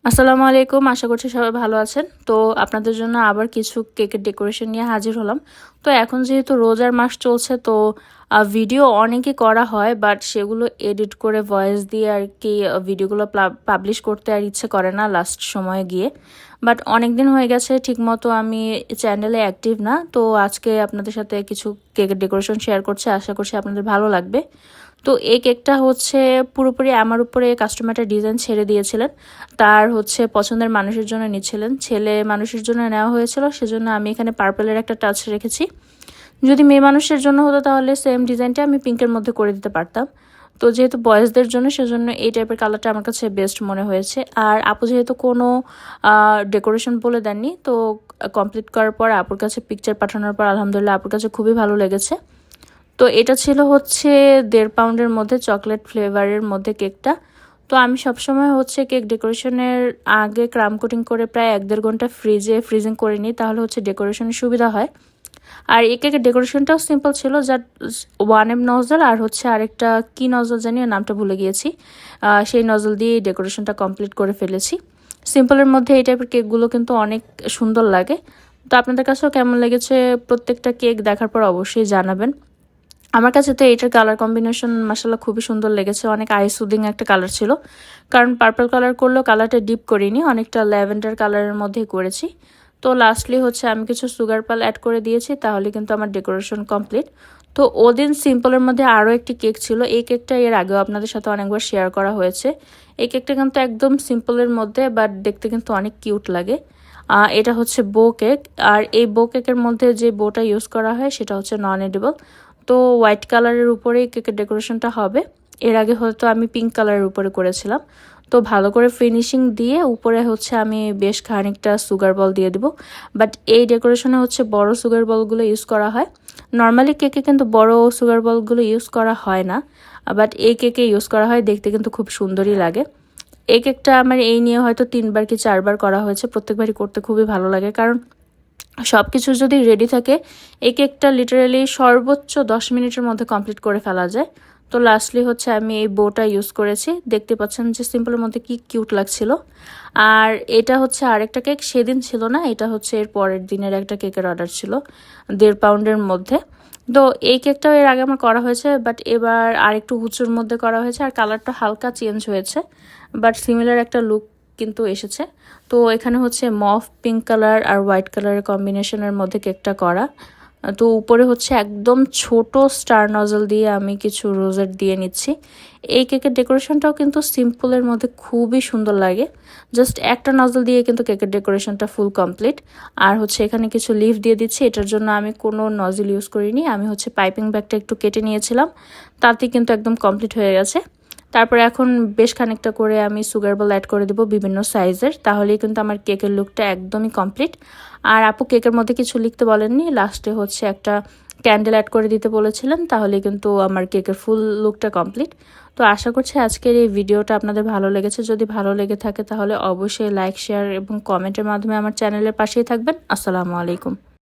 আসসালামু আলাইকুম। আশা করছি সবাই ভালো আছেন। তো আপনাদের জন্য আবার কিছু কেকের ডেকোরেশন নিয়ে হাজির হলাম। তো এখন যেহেতু রোজার মাস চলছে, তো ভিডিও অনেকই করা হয়, বাট সেগুলো এডিট করে ভয়েস দিয়ে আর কি ভিডিওগুলো পাবলিশ করতে আর ইচ্ছে করে না লাস্ট সময়ে গিয়ে। বাট অনেক দিন হয়ে গেছে ঠিকমতো আমি চ্যানেলে অ্যাক্টিভ না, তো আজকে আপনাদের সাথে কিছু কেকের ডেকোরেশন শেয়ার করছি। আশা করছি আপনাদের ভালো লাগবে। তো এই কেকটা হচ্ছে পুরোপুরি আমার উপরে কাস্টমারটা ডিজাইন ছেড়ে দিয়েছিলেন, তার হচ্ছে পছন্দের মানুষের জন্য নিচ্ছিলেন, ছেলে মানুষের জন্য নেওয়া হয়েছিল, সেজন্য আমি এখানে পার্পলের একটা টাচ রেখেছি। যদি মেয়ে মানুষের জন্য হতো তাহলে সেম ডিজাইনটা আমি পিঙ্কের মধ্যে করে দিতে পারতাম। তো যেহেতু বয়েজদের জন্য, সেজন্য এই টাইপের কালারটা আমার কাছে বেস্ট মনে হয়েছে। আর আপু যেহেতু কোনো ডেকোরেশন বলে দেননি, তো কমপ্লিট করার পর আপুর কাছে পিকচার পাঠানোর পর আলহামদুলিল্লাহ আপুর কাছে খুবই ভালো লেগেছে। তো এটা ছিল হচ্ছে 1.5 পাউন্ডের মধ্যে চকলেট ফ্লেভারের মধ্যে কেকটা। তো আমি সবসময় হচ্ছে কেক ডেকোরেশনের আগে ক্রাম কোটিং করে প্রায় 1-1.5 ঘন্টা ফ্রিজিং করে নিই, তাহলে হচ্ছে ডেকোরেশনের সুবিধা হয়। আর এই কেকের ডেকোরেশনটাও সিম্পল ছিল, জাস্ট 1M নজল আর হচ্ছে আরেকটা কি নজল জানি, নামটা ভুলে গিয়েছি, সেই নজল দিয়ে ডেকোরেশনটা কমপ্লিট করে ফেলেছি। সিম্পলের মধ্যে এই টাইপের কেকগুলো কিন্তু অনেক সুন্দর লাগে। তো আপনাদের কাছেও কেমন লেগেছে প্রত্যেকটা কেক দেখার পর অবশ্যই জানাবেন। আমার কাছে তো এইটার কালার কম্বিনেশন মাসাল্লাহ খুবই সুন্দর লেগেছে, অনেক আই সুদিং একটা কালার ছিল। কারণ পার্পল কালার করলেও কালারটা ডিপ করিনি, অনেকটা ল্যাভেন্ডার কালারের মধ্যেই করেছি। তো লাস্টলি হচ্ছে আমি কিছু সুগার পাল অ্যাড করে দিয়েছি, তাহলে কিন্তু আমার ডেকোরেশন কমপ্লিট। তো ওদিন সিম্পলের মধ্যে আরও একটি কেক ছিল, এই কেকটা এর আগেও আপনাদের সাথে অনেকবার শেয়ার করা হয়েছে। এই কেকটা কিন্তু একদম সিম্পলের মধ্যে, বাট দেখতে কিন্তু অনেক কিউট লাগে। এটা হচ্ছে বো কেক। আর এই বো কেকের মধ্যে যে বোটা ইউজ করা হয় সেটা হচ্ছে নন এডিবল। তো হোয়াইট কালারের উপরেই কেকের ডেকোরেশনটা হবে। এর আগে হয়তো আমি পিঙ্ক কালারের উপরে করেছিলাম। তো ভালো করে ফিনিশিং দিয়ে উপরে হচ্ছে আমি বেশ খানিকটা সুগার বল দিয়ে দিব। বাট এই ডেকোরেশনে হচ্ছে বড় সুগার বলগুলো ইউজ করা হয়। নর্মালি কেকে কিন্তু বড় সুগার বলগুলো ইউজ করা হয় না, বাট এই কেকে ইউজ করা হয়, দেখতে কিন্তু খুব সুন্দরই লাগে। এই কেকটা আমার এই নিয়ে হয়তো 3বার কি 4বার করা হয়েছে, প্রত্যেকবারই করতে খুবই ভালো লাগে, কারণ সব কিছু যদি রেডি থাকে এই কেকটা লিটারালি সর্বোচ্চ 10 মিনিটের মধ্যে কমপ্লিট করে ফেলা যায়। তো লাস্টলি হচ্ছে আমি এই বোটা ইউজ করেছি, দেখতে পাচ্ছেন যে সিম্পলের মধ্যে কি কিউট লাগছিল। আর এটা হচ্ছে আরেকটা কেক, সেদিন ছিল না, এটা হচ্ছে এর পরের দিনের একটা কেকের অর্ডার ছিল 1.5 পাউন্ডের মধ্যে। তো এই কেকটাও এর আগে আমার করা হয়েছে, বাট এবার আরেকটু উঁচুর মধ্যে করা হয়েছে, আর কালারটা হালকা চেঞ্জ হয়েছে, বাট সিমিলার একটা লুক কিন্তু এসেছে। তো এখানে হচ্ছে মফ পিঙ্ক কালার আর হোয়াইট কালারের কম্বিনেশনের মধ্যে কেকটা করা। তো উপরে হচ্ছে একদম ছোট স্টার নজল দিয়ে আমি কিছু রোজেট দিয়ে নিচ্ছি। এই কেকের ডেকোরেশনটাও কিন্তু সিম্পলের মধ্যে খুবই সুন্দর লাগে। জাস্ট একটা নজল দিয়ে কিন্তু কেকের ডেকোরেশনটা ফুল কমপ্লিট। আর হচ্ছে এখানে কিছু লিফ দিয়ে দিচ্ছি, এটার জন্য আমি কোনো নজল ইউজ করিনি, আমি হচ্ছে পাইপিং ব্যাগটা একটু কেটে নিয়েছিলাম, তাতে কিন্তু একদম কমপ্লিট হয়ে গেছে। তারপরে এখন বেশ খানিকটা করে আমি সুগার বল অ্যাড করে দেব বিভিন্ন সাইজের, তাহলেই কিন্তু আমার কেকের লুকটা একদমই কমপ্লিট। আর আপু কেকের মধ্যে কিছু লিখতে বলেননি, লাস্টে হচ্ছে একটা ক্যান্ডেল অ্যাড করে দিতে বলেছিলেন, তাহলে কিন্তু আমার কেকের ফুল লুকটা কমপ্লিট। তো আশা করছি আজকের এই ভিডিওটা আপনাদের ভালো লেগেছে। যদি ভালো লেগে থাকে তাহলে অবশ্যই লাইক, শেয়ার এবং কমেন্টের মাধ্যমে আমার চ্যানেলের পাশেই থাকবেন। আসসালামু আলাইকুম।